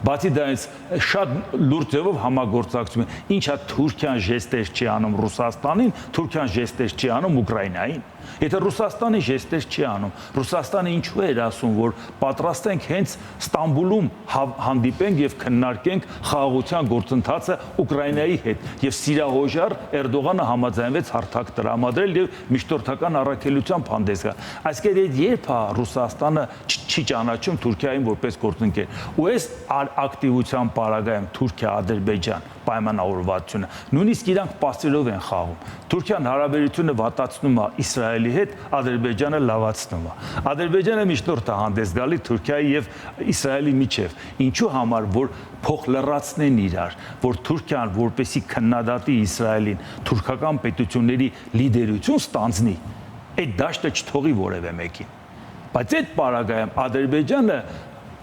Բացի դրանից շատ լուրջ ձևով համագործակցում է։ Ինչա Թուրքիան ժեստեր չի անում Ռուսաստանին, Թուրքիան ժեստեր չի անում Ուկրաինային։ Եթե Ռուսաստանը ժեստեր չի անում, Ռուսաստանը ինչու էր ասում, որ պատրաստ ենք հենց Ստամբուլում հանդիպենք եւ քննարկենք խաղաղության գործընթացը Ուկրաինայի հետ, եւ սիրահոժար Էրդողանը համաձայնվեց հարթակ տրամադրել եւ միջնորդական առաքելությամբ հանդես գալ։ Այսինքն այդ երբ է Ռուսաստանը չի ճանաչում Թուրքիային որպես գործընկեր։ Ու այս ակտիվության պարագայում Թուրքիա-Ադրբեջան պայմանավորվածությունը նույնիսկ իրանք պասերով են խաղում։ Թուրքիան հարաբերությունը վատացնում է Իսրայելի հետ, Ադրբեջանը լավացնում է։ Ադրբեջանը միջնորդ է հանդես գալի Թուրքիայի եւ Իսրայելի միջև։ Ինչու համար, որ փող լրացնեն իրար, որ Թուրքիան որպեսի քննադատի Իսրայելին, թուրքական պետությունների լիդերություն ստանձնի, այդ դաշտը չթողի որևէ մեկին։ Բայց այդ պարագայում Ադրբեջանը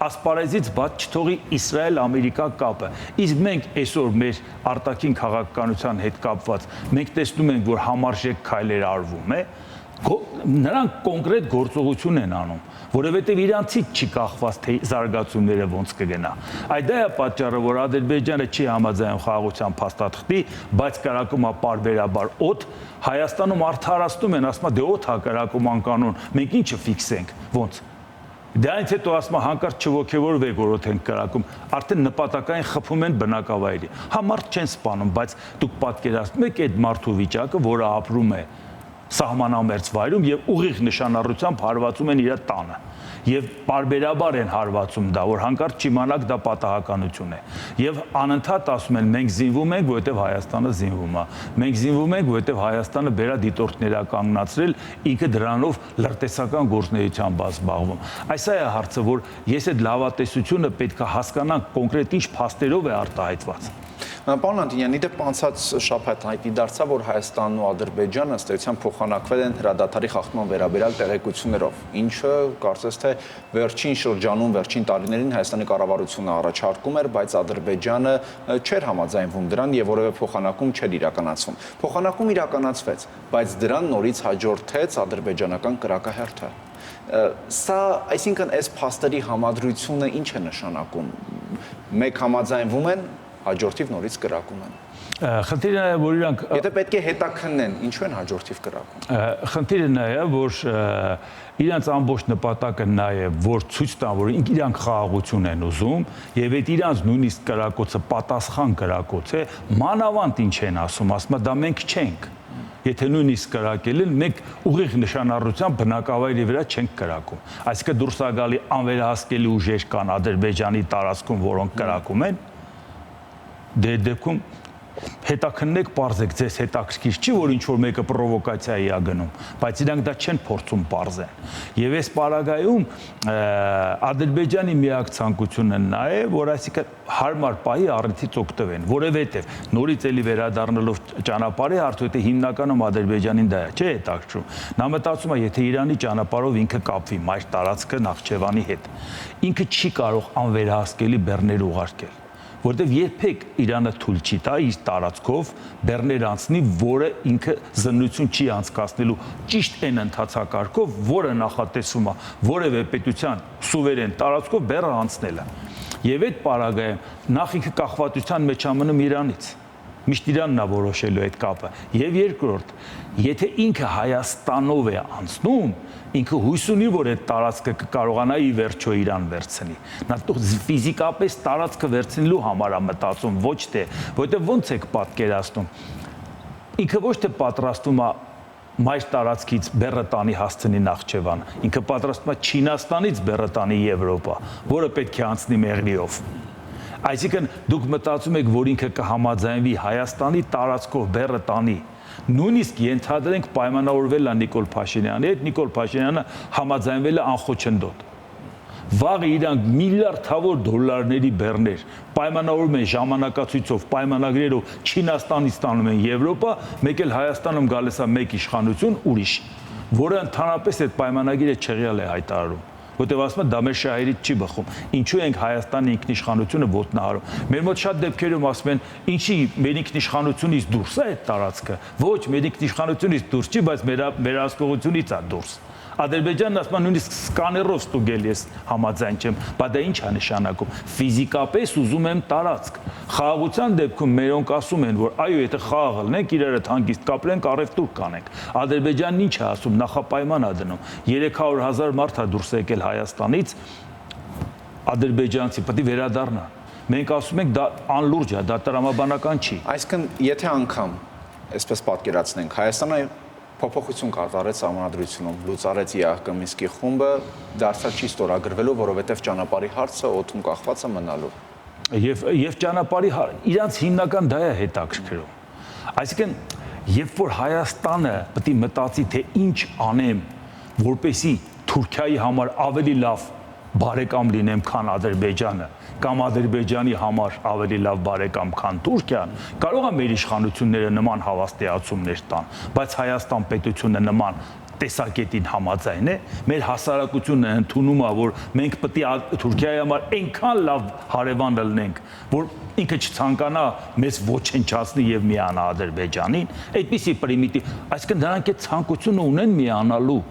ասպարեզից բաց չթողի Իսրայել-Ամերիկա կապը։ Իսկ մենք այսօր մեր արտաքին քաղաքականության հետ կապված մենք տեսնում ենք, որ համարժեք քայլեր արվում է, նրանք կոնկրետ գործողություն են անում, որովհետև իրանցից չի կախված թե զարգացումները ոնց կգնա։ Այդ դա է պատճառը, որ Ադրբեջանը չի համաձայնում խաղաղության փաստաթղթի, բայց կրակում է պարբերաբար օդ, Հայաստանում արդարացնում են, ասում է դե օդ հակարակում անկանոն, մենք ինչը ֆիքսենք, ոնց։ Դրանից հետո ասում է հանկարծ չոգևորվեք, որ օդ են կրակում, արդեն նպատակային խփում են բնակավայրի։ Համարդ չեն սպանում, բայց դուք պատկերացնում եք այդ մարդու վիճակը, որը ապրում է սահմանամերձ վայրում եւ ուղիղ նշանառությամբ հարվածում են իր տանը եւ պարբերաբար են հարվածում դա, որ հանկարծ չիմանաք դա պատահականություն է եւ անընդհատ ասում են մենք զինվում ենք, որովհետեւ Հայաստանը զինվում է, մենք զինվում ենք, որովհետեւ Հայաստանը բերա դիտորդներ է կանգնացրել, ինքը դրանով լրտեսական գործունեությամբ զբաղվում։ Այս է հարցը, որ ես այդ լավատեսությունը պետք է հասկանանք կոնկրետ ինչ փաստերով է արտահայտված։ Պարոն Անտոնյան, իդեպ անցած շաբաթ հայտնի դարձավ, որ Հայաստանն ու Ադրբեջանը ըստ էության փոխանակվել են հրադադարի խախտման վերաբերյալ տեղեկություններով, ինչը կարծես թե վերջին շրջանում, վերջին տարիներին Հայաստանի կառավարությունը առաջարկում էր, բայց Ադրբեջանը չէր համաձայնվում դրան եւ որևէ փոխանակում չէր իրականացվում։ Փոխանակում իրականացվեց, բայց դրան նորից հաջորդեց ադրբեջանական կրակահերթը։ Սա, այսինքն, այս փաստերի համադրությունը ինչ է նշանակում։ Մեկ համաձայնվում են, հաջորդիվ նորից կրակում են։ Խնդիրը նա է, որ իրանք Եթե պետք է հետաքննեն, ինչու են հաջորդիվ կրակում։ Խնդիրը նա է, որ իրանց ամբողջ նպատակը նա է, որ ցույց տան, որ իրանք խաղաղություն են ուզում, եւ այդ իրանց նույնիսկ կրակոցը պատասխան կրակոց է, մանավանդ ինչ են ասում, ասում է դա մենք չենք։ Եթե նույնիսկ կրակել են, մենք ուղիղ նշանառությամբ բնակավայրի վրա չենք կրակում։ Այսինքն դուրս է գալի անվերահսկելի ուժեր կան Ադրբեջանի տարածքում, որոնք կրակում են։ Դե դեպքում հետաքննեք, պարզեք, ձեզ հետաքրքիր չի, որ ինչ-որ մեկը պրովոկացիայի է գնում, բայց իրանք դա չեն փորձում պարզեն։ Եվ այս պարագայում Ադրբեջանի միակ ցանկությունը նա է, որ այսինքն հարմար պահի առիթից օգտվեն, որովհետև նորից էլի վերադառնալով ճանապարհի հարցը, եթե հիմնականում Ադրբեջանին դա չէ հետաքրքրում, նա մտածում է, եթե Իրանի ճանապարհով ինքը կապվի մայր տարածքը Նախճեվանի հետ, ինքը չի կարող անվերահսկելի բեռներ ուղարկել, որտեվ երբեք Իրանը թույլ չի տա իր տարածքով բեռներ անցնի, որը ինքը զննություն չի անցկացնելու ճիշտ այն ընթացակարգով, որը նախատեսվում է որևէ պետության սուվերեն տարածքով բեռը անցնելը։ Եվ այդ պարագայում նախ ինքը կախվածության մեջ է մնում Իրանից։ Միշտ Իրանն է որոշելու այդ կապը։ Եվ երկրորդ, եթե ինքը Հայաստանով է անցնում, ինքը հույս ունի, որ այդ տարածքը կկարողանա ի վերջո Իրան վերցնի։ Նա ֆիզիկապես տարածքը վերցնելու համար է մտածում, ոչ թե, որտեղ ոնց եք պատկերացնում։ Ինքը ոչ թե պատրաստում է մայր տարածքից բեռը տանի հասցնի Նախճեվան, ինքը պատրաստում է Չինաստանից բեռը տանի Եվրոպա, որը պետք է անցնի Մեղրիով։ Այսինքն դուք մտածում եք, որ ինքը կհամաձայնվի Հայաստանի տարածքով բեռը տանի, նույնիսկ ենթադրենք պայմանավորվել է Նիկոլ Փաշինյանի հետ, Նիկոլ Փաշինյանը համաձայնվել է անխոչնդոտ։ Վաղը իրանք միլիարդավոր դոլարների բեռներ պայմանավորում են ժամանակացույցով, պայմանագրերով Չինաստանից տանում են Եվրոպա, մեկ էլ Հայաստանում գալիս է մեկ իշխանություն ուրիշ, որը ընդհանրապես այդ պայմանագիրը չեղյալ է հայտարարում։ Որտեւ ասում են դա մեր շահերից չի բխում։ Ինչու ենք Հայաստանի ինքնիշխանությունը ոտնահարում։ Մեր մոտ շատ դեպքերում ասում են, ինչի մեր ինքնիշխանությունից դուրս է այդ տարածքը։ Ոչ, մեր ինքնիշխանությունից դուրս չի, բայց մեր վերահսկողությունից է դուրս։ Ադրբեջանն ասում է նույնիսկ սկաներով ստուգել ես համաձայն չեմ, բայց դա ինչ է նշանակում։ Ֆիզիկապես ուզում եմ տարածք։ Խաղաղության դեպքում մերոնք ասում են, որ այո, եթե խաղաղ լինենք, իրար հետ հանգիստ կապրենք, առևտուր կանենք։ Ադրբեջանն ինչ է ասում, նախապայման է դնում։ 300,000 մարդ է դուրս եկել Հայաստանից, ադրբեջանցի պետք է վերադառնա։ Մենք ասում ենք դա անլուրջ է, դա տրամաբանական չի։ Այսինքն, եթե անգամ այսպես պատկերացնենք, Հայաստանը փոփոխություն կատարեց համանդրությունում, լուծարեց ԵԱՀԿ Մինսկի խումբը, դարձավ չի ստորագրվելու, որովհետև ճանապարհի հարցը օդում կախված է մնալու։ Եվ ճանապարհի իրանց հիմնական դա է հետաքրքրում։ Այսինքն, երբ որ Հայաստանը պետք է մտածի, թե ինչ անեմ, որպեսի Թուրքիայի համար ավելի լավ բարեկամ լինեմ, քան Ադրբեջանը, կամ Ադրբեջանի համար ավելի լավ բարեկամ, քան Թուրքիան, կարող է մեր իշխանությունները նման հավաստիացումներ տան, բայց Հայաստան պետությունը նման տեսակետին համաձայն է, մեր հասարակությունը ընդունում է, որ մենք պետք է Թուրքիայի համար այնքան լավ հարևան լինենք, որ ինքը չցանկանա մեզ ոչնչացնի եւ միանա Ադրբեջանին, այդպիսի պրիմիտիվ, այսինքն նրանք այդ ցանկությունը ունեն միանալու։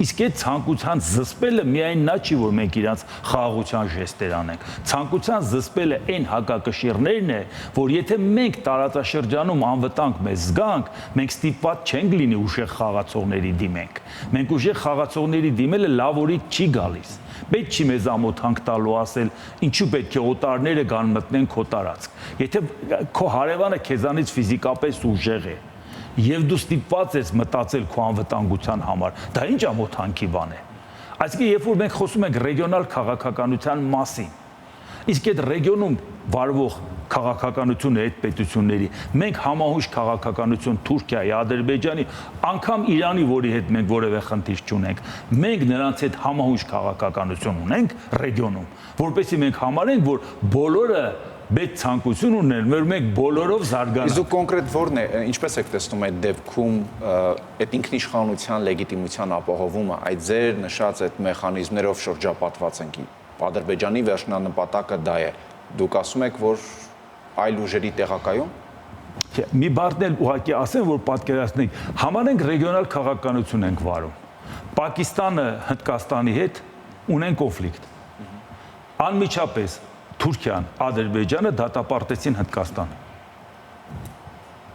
Իսկ այդ ցանկության զսպելը միայն նա չի, որ մենք իրանց խաղաղության ժեստեր անենք։ Ցանկության զսպելը այն հակակշիռներն է, որ եթե մենք տարածաշրջանում անվտանգ մեզ զգանք, մենք ստիպված չենք լինի ուժեղ խաղացողների դիմենք։ Մենք ուժեղ խաղացողների դիմելը լավ օրից չի գալիս։ Պետք չի մեզ ամոթանք տալու ասել, ինչու պետք է օտարները գան մտնեն քո տարածք։ Եթե քո հարևանը քեզանից ֆիզիկապես ուժեղ է, եւ դու ստիպված ես մտածել քո անվտանգության համար, դա ինչ ամոթանքի բան է։ Այսինքն, երբ որ մենք խոսում ենք ռեգիոնալ քաղաքականության մասին, իսկ այդ ռեգիոնում վարվող քաղաքականությունը այդ պետությունների, մենք համահույժ քաղաքականություն Թուրքիայի, Ադրբեջանի, անգամ Իրանի, որի հետ մենք որևէ խնդիր չունենք, մենք նրանց հետ համահույժ քաղաքականություն ունենք ռեգիոնում, որովհետեւ մենք համարենք, որ բոլորը Բեդ ցանկություն ունեն, որ մենք բոլորով զարգանանք։ Իսկ կոնկրետ ո՞րն է, ինչպես եք տեսնում այդ դեպքում այդ ինքնիշխանության լեգիտիմության ապահովումը, այդ ձեր նշած այդ մեխանիզմներով շրջապատված ենք։ Ադրբեջանի վերջնանպատակը դա է։ Դուք ասում եք, որ այլ ուժերի տեղակայում։ Մի բառն էլ ուղղակի ասեմ, որ պատկերացնենք, համարենք ռեգիոնալ քաղաքականություն ենք վարում։ Պակիստանը Հնդկաստանի հետ ունեն կոնֆլիկտ։ Անմիջապես Թուրքիան, Ադրբեջանը դատապարտեցին Հնդկաստանը,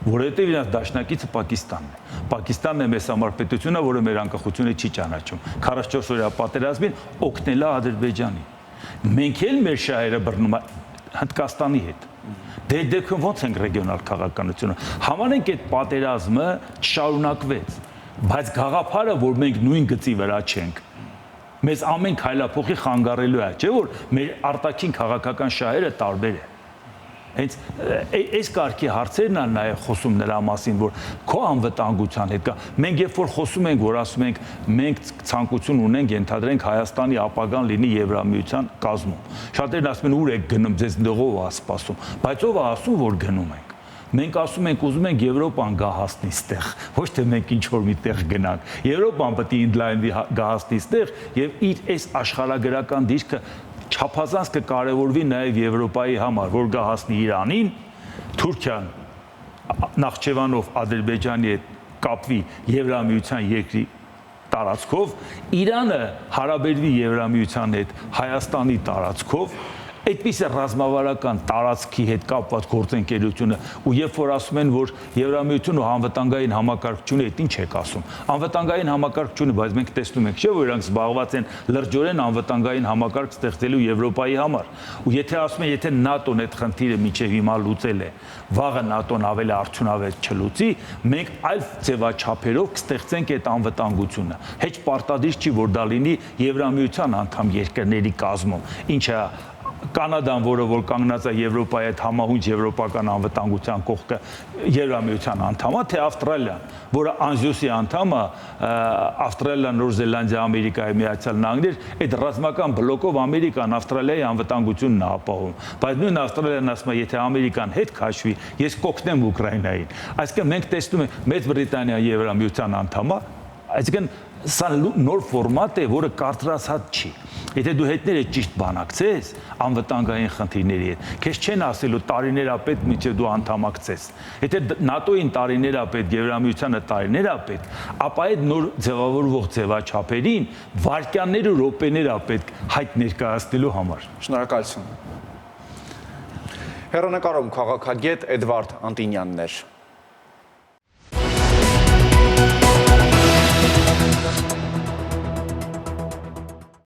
որովհետև իրենց դաշնակիցը Պակիստանն է։ Պակիստանն է մեծ համար պետությունը, որը մեր անկախությունը չի ճանաչում։ 44 օրյա պատերազմին օգնել է Ադրբեջանին։ Մենք էլ մեր շահերը բռնում ենք Հնդկաստանի հետ։ Դե դեպքում ո՞նց ենք ռեգիոնալ քաղաքականությունը։ Համարենք այդ պատերազմը չշարունակվեց, բայց գաղափարը, որ մենք նույն գծի վրա չենք, մեզ ամեն քայլափոխի խանգարելու է, չէ՞ որ մեր արտաքին քաղաքական շահերը տարբեր են։ Հենց այս կարգի հարցերն են նաև խոսում նրա մասին, որ քո անվտանգության հետ կա։ Մենք երբ որ խոսում ենք, որ ասում ենք մենք ցանկություն ունենք, ենթադրենք Հայաստանի ապագան լինի Եվրամիության կազմում։ Շատերն ասում են՝ ուր եք գնում, ձեզ դողով է սպասում, բայց ով է ասում, որ գնում ենք։ Մենք ասում ենք, ուզում ենք Եվրոպան գա հասնի ստեղ, ոչ թե մենք ինչ որ միտեղ գնանք։ Եվրոպան պետք է ընդլայնվի գա հասնի ստեղ եւ իր այս աշխարհագրական դիրքը չափազանց կկարևորվի նաև Եվրոպայի համար, որ գա հասնի Իրանին, Թուրքիան Նախճեվանով Ադրբեջանի հետ կապվի Եվրամիության երկրի տարածքով, Իրանը հարաբերվի Եվրամիության հետ Հայաստանի տարածքով, այդպես է ռազմավարական տարածքի հետ կապված գործընկերությունը ու երբ որ ասում են, որ Եվրամիությունը ու անվտանգային համակարգչությունը, այդ ինչ եք ասում։ Անվտանգային համակարգչությունը, բայց մենք տեսնում ենք, չէ՞ որ իրանք զբաղված են լրջորեն անվտանգային համակարգ ստեղծելու Եվրոպայի համար։ Ու եթե ասում են, եթե ՆԱՏՕ-ն այդ խնդիրը միջև հիմա լուծել է, վաղը ՆԱՏՕ-ն ավելի արդյունավետ չլուծի, մենք այլ ձևաչափերով կստեղծենք այդ անվտանգությունը։ Հեչ պարտադիր չի, որ դա լինի Եվրամիության անդամ երկրների կազմում, ինչը Կանադան, որը որ կանգնած է Եվրոպայի հետ համահունչ եվրոպական անվտանգության կողքը Եվրամիության անդամ է, թե Ավստրալիան, որը անջոսի անդամ է, Ավստրալիան, Նոր Զելանդիա, Ամերիկայի Միացյալ Նահանգներ, այդ ռազմական բլոկով Ամերիկան Ավստրալիայի անվտանգությունն է ապահովում։ Բայց նույն Ավստրալիան ասում է, եթե Ամերիկան հետ քաշվի, ես կօգնեմ Ուկրաինային։ Այսինքն մենք տեսնում ենք Մեծ Բրիտանիան Եվրամիության անդամ է, այսինքն սա նոր ֆորմատ է, որը կարծրացած չի։ Եթե դու հետները ճիշտ բանակցես անվտանգային խնդիրների հետ, քեզ չեն ասելու տարիներ ապետ մինչև դու անդամակցես։ Եթե ՆԱՏՕ-ին տարիներ ապետ, Եվրամիությանը տարիներ ապետ, ապա այդ նոր ձևավորվող ձևաչափերին վայրկյաններ ու րոպեներ ապետ հայտ ներկայացնելու համար։ Շնորհակալություն։ Հեռանկարում քաղաքագետ Էդվարդ Անտինյանն էր։